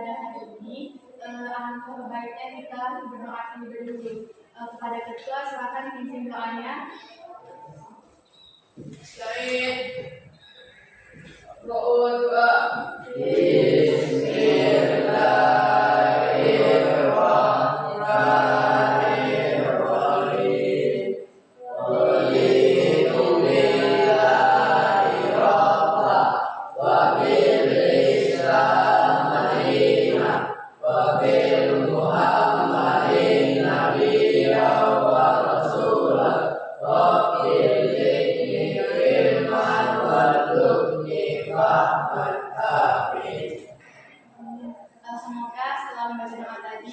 pada hari ini, alangkah baiknya kita berdoa terlebih dahulu. Kepada ketua, silakan pimpin doanya. Baik. Doa. Semoga setelah membaca doa tadi,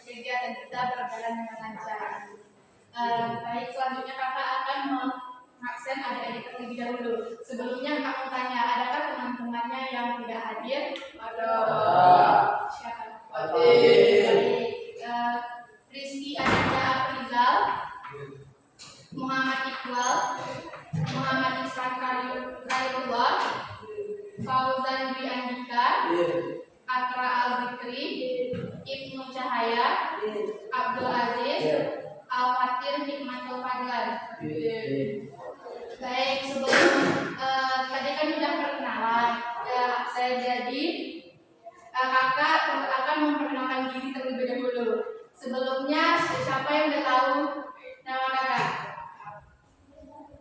kegiatan kita berjalan dengan lancar. Baik, selanjutnya kakak akan mengaksen adik-adik terlebih dahulu. Sebelumnya kakak mau tanya, adakah teman-temannya yang tidak hadir? Ada. Siapa? Hadir. Baik. Rizky Aditya Aprizal, Muhammad Iqbal, Muhammad Isran Khairullah, Fauzan Dwi Andika, Atra Al-Zikri, Ibnu Cahaya, Abdul Aziz, Al-Fatir Hikmatul Fadlan. Baik, sebelum tadi kan sudah perkenalan, saya jadi kakak akan memperkenalkan diri terlebih dahulu. Sebelumnya, siapa yang udah tahu nama kakak?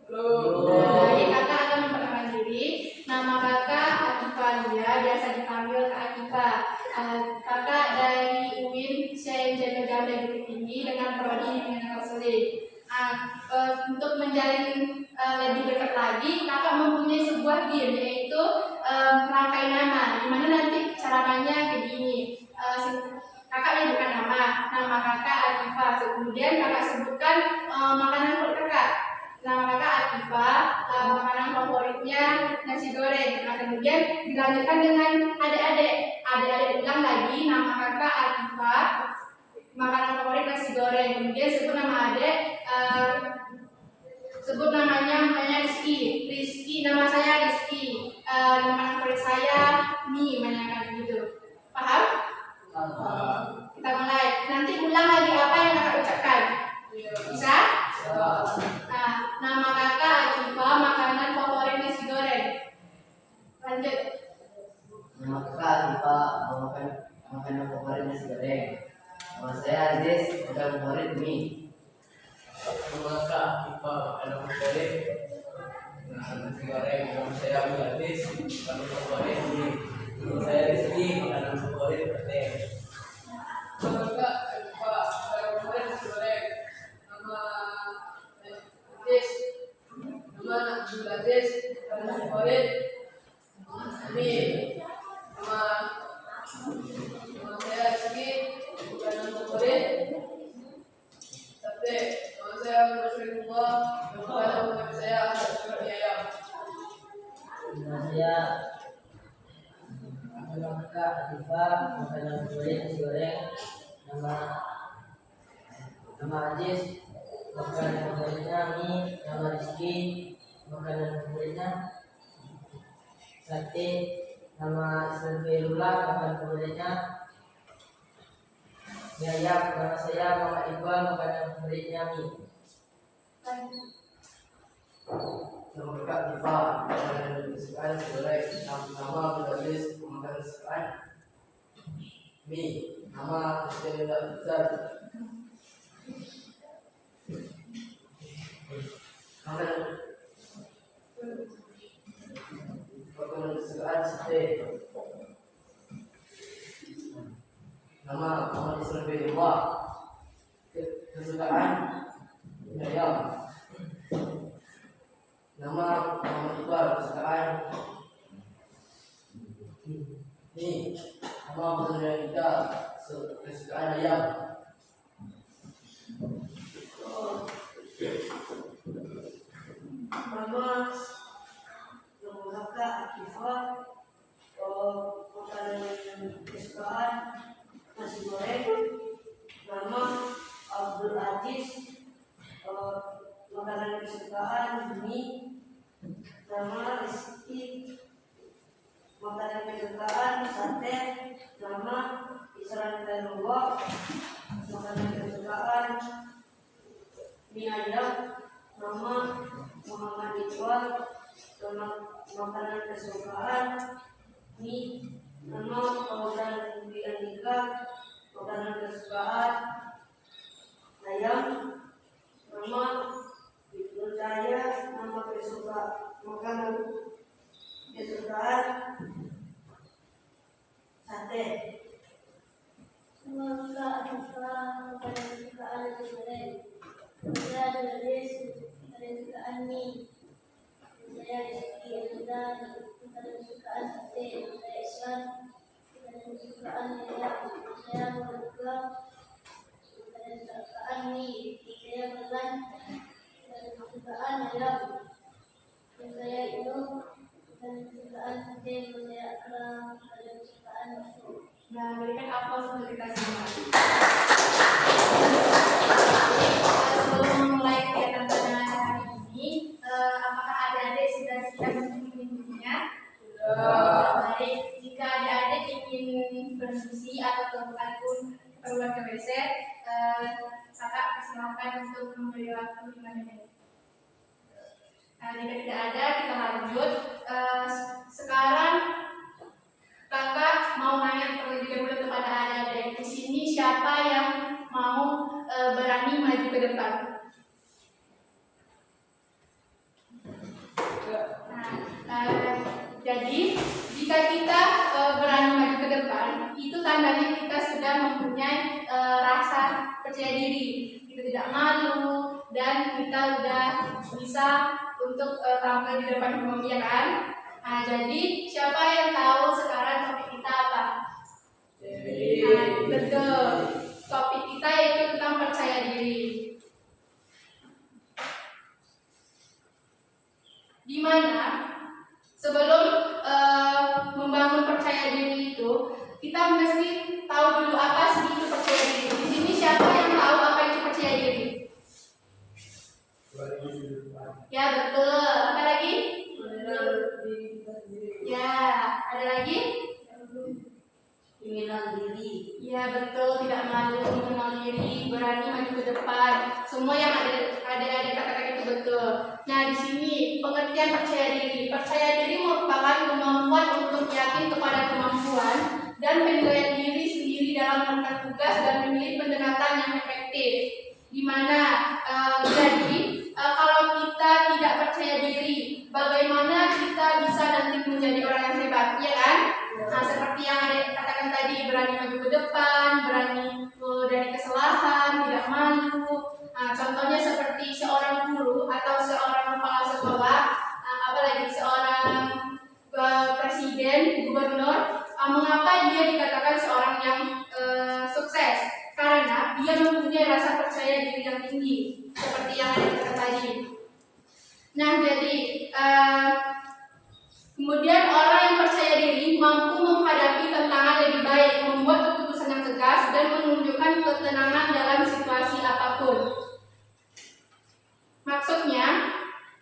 Jadi kakak akan memperkenalkan diri. Nama kakak Akifah Lia, biasa dipanggil Kak Akifah. Kakak dari UIN Syekh Jami'ah Bukit Tinggi dengan prodi Bimbingan Konseling. Untuk menjalin lebih dekat lagi, kakak mempunyai sebuah game, yaitu merangkai nama. Dimana nanti cara mainnya kayak gini. Kakak menyebutkan nama kakak Akifah. Kemudian kakak sebutkan makanan favorit kakak. Nama kakak Akifah, makanan favoritnya nasi goreng. Nah, kemudian dilanjutkan dengan adik-adik. Adik-adik bilang lagi nama kakak Akifah, makanan favorit nasi goreng. Kemudian sebut nama adik, sebut namanya Rizky. Rizky, nama saya Rizky. Makanan favorit saya mie, banyak gitu. Paham? Kita mulai. Nanti ulang lagi apa yang kakak ucapkan. Bisa? Nah, nama kakak Akifah, makanan favorit nasi goreng. Lanjut. Nama kakak Akifah, makanan favorit nasi goreng. Nama saya Aziz, makanan favorit mie. Nama kakak Akifah, makanan favorit nasi goreng. Nama saya Abdul Aziz, makanan favorit mie. Nama saya Rizky, makanan favorit pete. Nama kakak Akifah, makanan favorit nasi goreng. Nama Aziz, nama Abdul Aziz, makanan favorit mie. Nama saya Rizky, makanan favorit pete. Nama saya Rasulullah, makanan favorit saya seperti ayam. Nama kakak Akifah, makanan favorit nasi goreng. Nama Aziz, makanan favoritnya mie. Nama Rizky, makanan favoritnya sate. Nama Ismailullah, makanan favoritnya mie ayam. Nama saya Muhammad Iqbal, makanan favoritnya mie. Nama kakak Akifah, makanan kesukaan nasi goreng. Nama Abdul Aziz, makanan kesukaan mie. Nama Ismailullah Besar, makanan kesukaan sate. Nama Muhammad Ismailullah, kesukaan ayam. Nama Muhammad Iqbal, kesukaan mie. Nama Abdul Ida, kesukaan ayam. Nama kakak Akifah, makanan kesukaan nasi goreng. Nama Abdul Aziz, makanan kesukaan mie. Nama Rizky, makanan kesukaan sate. Nama makanan kesukaan ayam. Nama menurut saya nama makanan kesukaan sate. Maka makanan kesukaan nasi goreng. Saya Rizky, makanan kesukaan mie. Saya Rizky Rizal, makanan kesukaan sate. Saya Islam, makanan kesukaan ayam. Saya Monica, makanan kesukaan mie. Saya Belan, makanan kesukaan ayam. Saya Inu, makanan kesukaan sate. Saya Akram, makanan kesukaan bakso. Nah, berikan aplaus untuk kita semua. Sebelum memulai kegiatan pada hari ini, apakah adik-adik sudah siap untuk meminumnya? Baik, jika adik-adik ingin berdiskusi atau keluar ke WC, kakak persilahkan untuk memberi waktu 5 menit. Nah, jika tidak ada, kita lanjut. Sekarang kakak mau nanya terlebih dahulu kepada adik-adik. Di sini siapa yang mau berani maju ke depan? Nah, jadi jika kita berani maju ke depan, itu tandanya kita sudah mempunyai rasa percaya diri. Kita tidak malu dan kita sudah bisa untuk tampil di depan umum, ya kan? Nah, jadi siapa yang tahu sekarang topik kita apa? Nah, betul. Topik kita yaitu tentang percaya diri. Di mana sebelum membangun percaya diri itu, kita mesti tahu dulu apa sih itu percaya diri. Di sini siapa yang tahu apa itu percaya diri? Ya, betul. Apa lagi? Ya, ada lagi? Mengenal diri. Ya, betul. Tidak malu, mengenal diri, berani maju ke depan. Semua yang adik-adik katakan itu betul. Nah, di sini pengertian percaya diri. Percaya diri merupakan kemampuan untuk yakin kepada kemampuan dan penilaian diri sendiri dalam melakukan tugas dan memilih pendekatan yang efektif. Di mana kalau kita tidak percaya diri, bagaimana kita bisa nanti menjadi orang yang hebat, ya kan? Nah, seperti yang ada katakan tadi, berani maju ke depan, berani dari kesalahan, tidak malu. Nah, contohnya seperti seorang guru atau seorang kepala sekolah, apalagi seorang presiden, gubernur. Mengapa dia dikatakan seorang yang sukses? Karena dia mempunyai rasa percaya diri yang tinggi, seperti yang ada katakan tadi. Nah, jadi kemudian orang yang percaya diri mampu menghadapi tantangan lebih baik, membuat keputusan yang tegas dan menunjukkan ketenangan dalam situasi apapun. Maksudnya,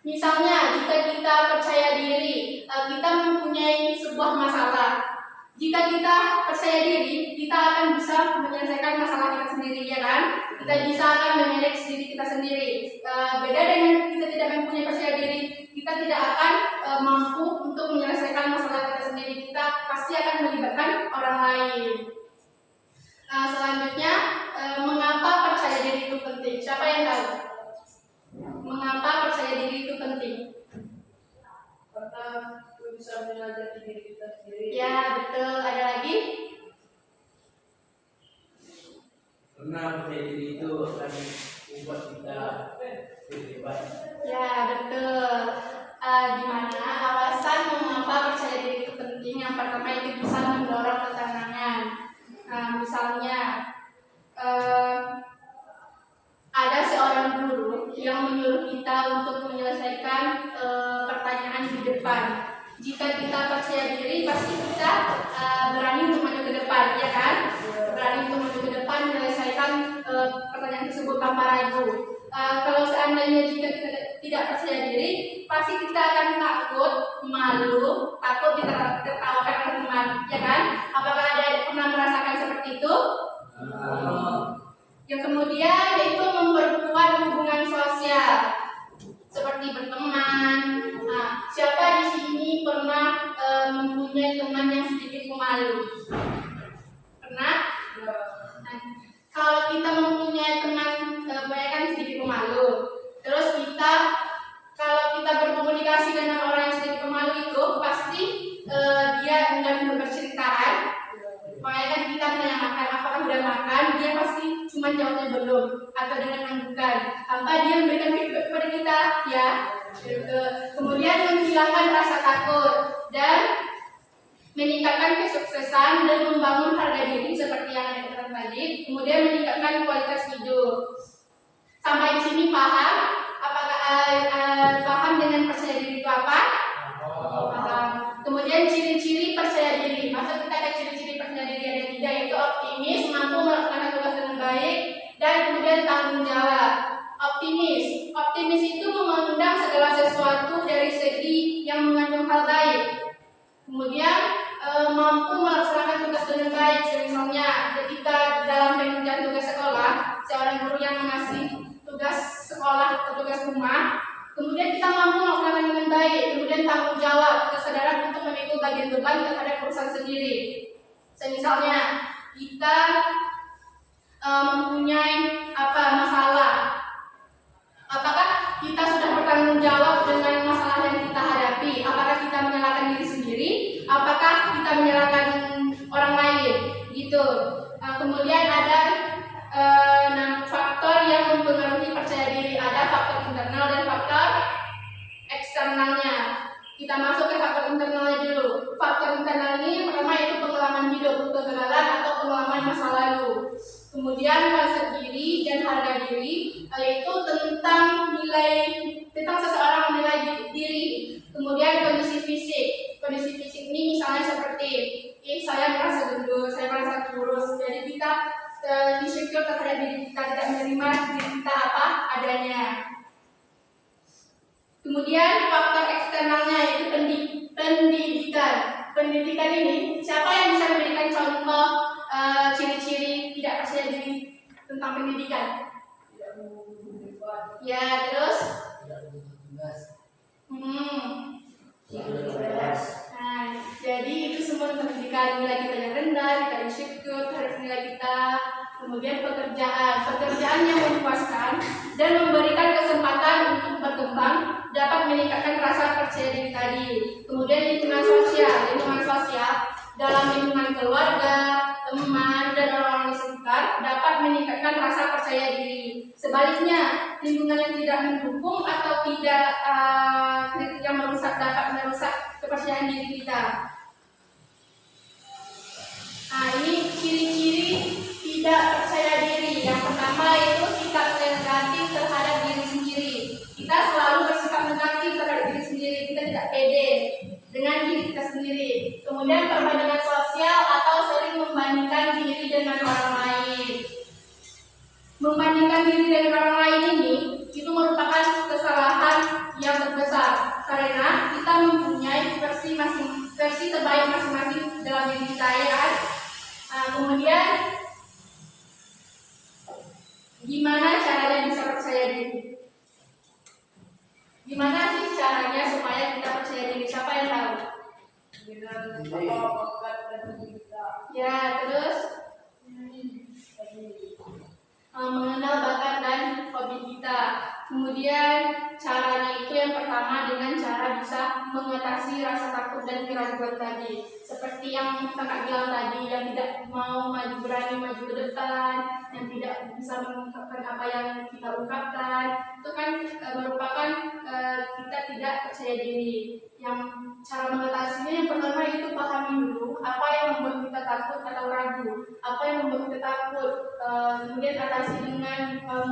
misalnya jika kita percaya diri, kita mempunyai sebuah masalah. Jika kita percaya diri, kita akan bisa menyelesaikan masalah kita sendiri, ya kan? Kita bisa akan memanage diri kita sendiri. Beda dengan kita tidak mempunyai percaya diri, kita tidak akan mampu untuk menyelesaikan masalah kita sendiri. Kita pasti akan melibatkan orang lain. Selanjutnya, mengapa percaya diri itu penting? Siapa yang tahu? Mengapa percaya diri itu penting? Karena itu bisa menajati diri kita sendiri. Ya, betul. Ada lagi? Karena percaya diri itu akan membuat kita lebih hebat. Ya, betul. Di mana alasan mengapa percaya diri itu penting? Yang pertama itu bisa mendorong ketenangan. Misalnya ada seorang guru yang menyuruh kita untuk menyelesaikan pertanyaan di depan. Jika kita percaya diri, pasti kita berani untuk maju ke depan, ya kan? Berani untuk maju ke depan menyelesaikan pertanyaan tersebut tanpa ragu. Kalau seandainya jika kita tidak percaya diri, pasti kita akan takut, malu, takut ditertawakan oleh teman, ya kan? Apakah ada pernah merasakan seperti itu? Yang kemudian itu memperkuat hubungan sosial, seperti berteman. Nah, siapa di sini pernah mempunyai teman yang sedikit pemalu? Pernah? kalau kita mempunyai teman kebanyakan sedikit pemalu, terus kalau kita berkomunikasi dengan orang yang sedikit pemalu itu pasti dia enggan bercerita. Makanya kan kita menanyakan apakah sudah makan, dia pasti cuma jawabnya belum atau dengan menganggukan tanpa dia memberikan feedback kepada kita, ya. Kemudian menghilangkan rasa takut dan meningkatkan kesuksesan dan membangun harga diri seperti yang ada katakan tadi. Kemudian meningkatkan kualitas hidup. Sampai di sini paham? Apakah paham dengan percaya diri itu apa? Paham. Kemudian ciri-ciri percaya diri. Masuk kita ke ciri-ciri percaya diri ada 3, yaitu optimis, mampu melaksanakan tugas dengan baik, dan kemudian tanggung jawab. Optimis itu memandang segala sesuatu dari segi yang mengandung hal baik. Kemudian mampu melaksanakan tugas dengan baik. Misalnya ketika dalam pengerjaan tugas sekolah, seorang guru yang mengasih tugas sekolah atau tugas rumah, kemudian kita mampu melaksanakan dengan baik. Kemudian tanggung jawab, kesadaran untuk memikul bagian beban terhadap perusahaan sendiri. Misalnya kita mempunyai masalah, apakah kita sudah bertanggung jawab dengan masalah yang kita hadapi? Apakah kita menyalahkan diri sendiri? Apakah kita menyalahkan orang lain? Gitu. Kemudian ada faktor yang mempengaruhi percaya diri. Ada faktor internal dan faktor eksternalnya. Kita masuk ke faktor internalnya dulu. Faktor internal ini pertama itu pengalaman hidup, kegagalan atau pengalaman masa lalu. Kemudian konsep diri dan harga diri, yaitu tentang seseorang menilai diri. Kemudian kondisi fisik. Kondisi fisik ini misalnya seperti saya merasa gendut, saya merasa kurus. Jadi kita insecure terhadap diri kita, tidak menerima diri kita apa adanya. Kemudian faktor eksternalnya yaitu pendidikan. Pendidikan ini siapa yang bisa memberikan contoh ciri-ciri tidak percaya diri tentang pendidikan? Ya, terus? Nah, jadi itu semua pendidikan. Nilai kita yang rendah, kita insecure terhadap nilai kita. Kemudian pekerjaan yang memuaskan dan memberikan kesempatan untuk berkembang dapat meningkatkan rasa percaya diri tadi. Kemudian lingkungan sosial dalam lingkungan keluarga, teman, dan orang-orang di sekitar dapat meningkatkan rasa percaya diri. Sebaliknya, lingkungan yang tidak mendukung atau tidak yang dapat merusak kepercayaan diri kita. Nah, ini ciri-ciri tidak percaya diri. Yang pertama itu sikap negatif terhadap diri sendiri. Kita selalu bersikap negatif terhadap diri sendiri. Kita tidak pede dengan diri kita sendiri. Kemudian perbandingan sosial atau sering membandingkan diri dengan orang lain. Membandingkan diri dengan orang lain ini itu merupakan kesalahan yang terbesar karena kita mempunyai versi terbaik masing-masing dalam diri kita, ya. Kemudian gimana caranya bisa percaya diri? Gimana sih caranya supaya kita percaya diri? Siapa yang tahu? Ya, terus mengenal bakat dan hobi kita. Kemudian caranya itu yang pertama dengan cara bisa mengatasi rasa takut dan keraguan tadi. Seperti yang kakak bilang tadi, yang tidak mau berani maju ke depan, yang tidak bisa mengungkapkan apa yang kita ungkapkan, itu kan merupakan kita tidak percaya diri. Yang cara mengatasinya yang pertama itu pahami dulu apa yang membuat kita takut atau ragu, apa yang membuat kita takut. Kemudian atasi dengan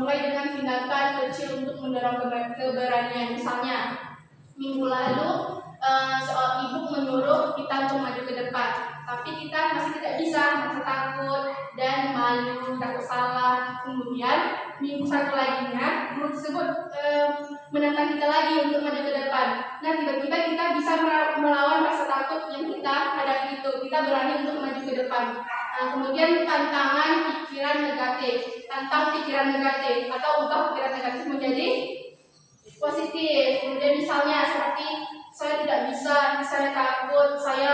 mulai dengan tindakan kecil untuk mendorong keberanian. Misalnya minggu lalu seorang ibu menyuruh kita untuk maju ke depan, tapi kita masih tidak bisa, masih takut dan malu, takut salah. Kemudian minggu satu laginya guru tersebut menantang kita lagi untuk maju ke depan. Nah, tiba-tiba kita bisa melawan rasa takut yang kita hadapi itu. Kita berani untuk maju ke depan. Kemudian tantang pikiran negatif atau ubah pikiran negatif menjadi positif. Kemudian misalnya seperti saya tidak bisa, saya takut, saya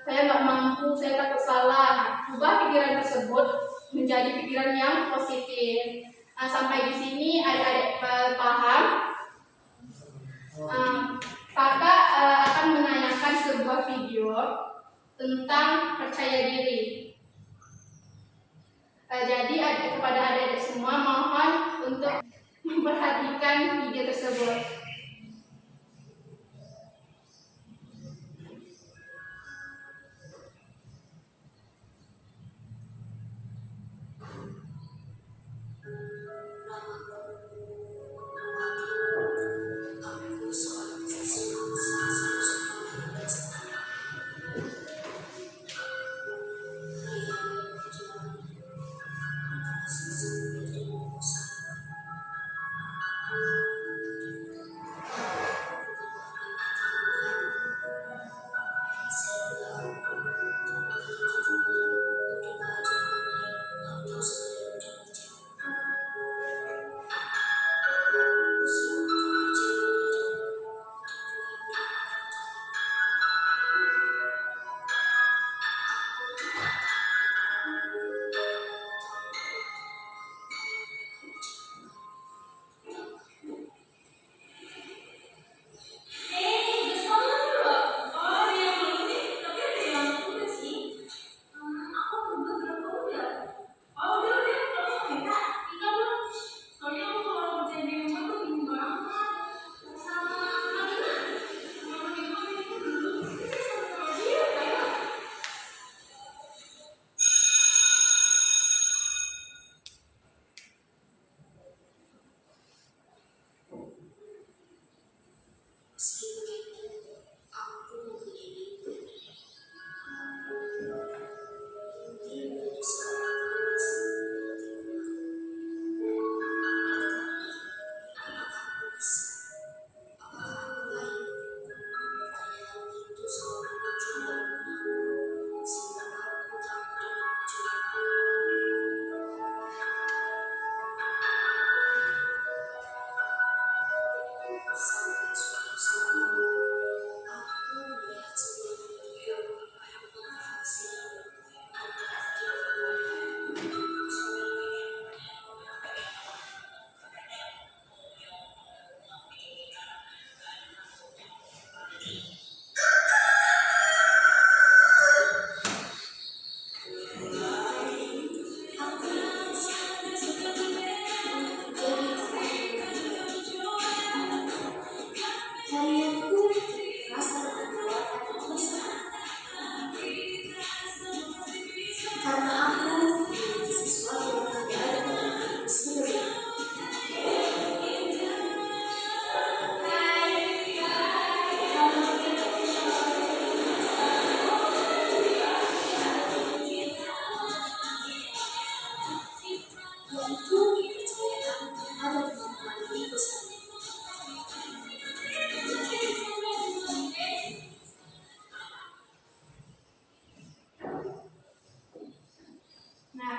nggak mampu, saya takut salah. Ubah pikiran tersebut menjadi pikiran yang positif. Sampai di sini adik-adik paham? Kakak akan menayangkan sebuah video tentang percaya diri. Jadi kepada adik-adik semua mohon untuk memperhatikan video tersebut.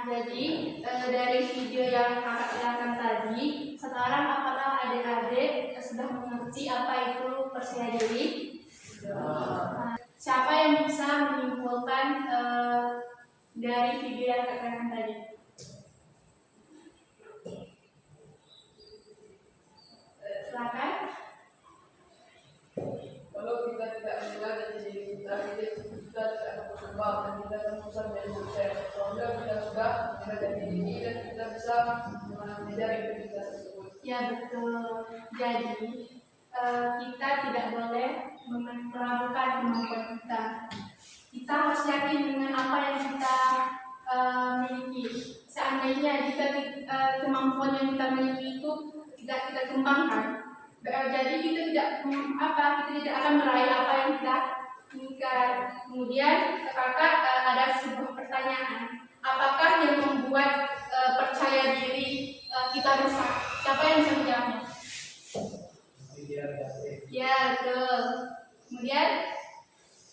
Jadi dari video yang kakak tayangkan tadi, sekarang apakah adik-adik sudah mengerti apa itu percaya diri? Siapa yang bisa menyimpulkan dari video yang kakak tayangkan tadi? Silakan. Kalau kita tidak menilai dari diri kita tidak akan berkembang dan kita akan susah menjadi sukses. Apabila kita sudah menilai dari diri dan kita bisa mengejar impian kita tersebut. Ya betul. Jadi kita tidak boleh meragukan kemampuan kita. Kita harus yakin dengan apa yang kita miliki. Seandainya jika kemampuan yang kita miliki itu tidak kita kembangkan, jadi kita tidak akan meraih apa yang kita inginkan. Kemudian kakak ada sebuah pertanyaan, apakah yang membuat percaya diri kita rusak? Siapa yang bisa menjawabnya? Ya betul. Kemudian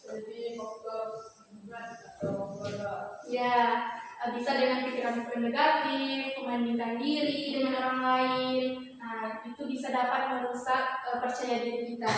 Jadi faktor lingkungan atau faktor ya bisa dengan pikiran negatif, membandingkan diri dengan orang lain. Nah, itu bisa dapat merusak percaya diri kita.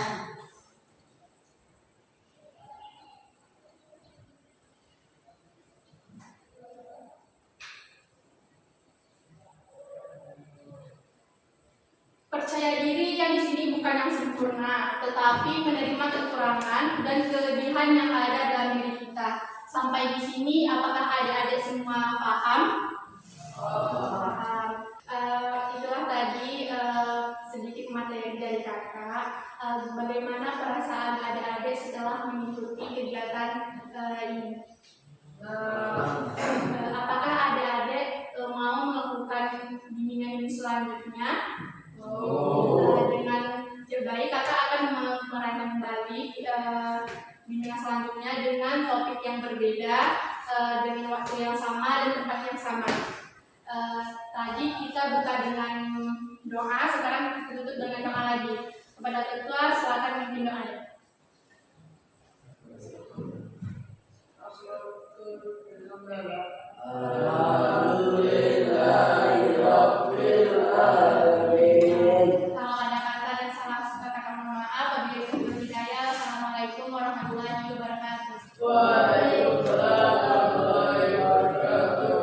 tetapi menerima kekurangan dan kelebihan yang ada dalam diri kita. Sampai di sini, apakah adik-adik semua paham? Paham. Itulah tadi sedikit materi dari kakak. Bagaimana perasaan adik-adik setelah mengikuti kegiatan ini? Apakah adik-adik mau melakukan bimbingan ini selanjutnya? Dengan baik, kakak akan merangkai kembali bimbingan selanjutnya dengan topik yang berbeda, dengan waktu yang sama dan tempat yang sama. Tadi kita buka dengan doa, sekarang kita tutup dengan doa lagi. Kepada ketua, silakan memimpin doa. Kalau ada kata dan salah katakan mohon maaf. Wabillahi taufiq hidayah. Assalamualaikum warahmatullahi wabarakatuh. Waalaikumsalam warahmatullahi wabarakatuh.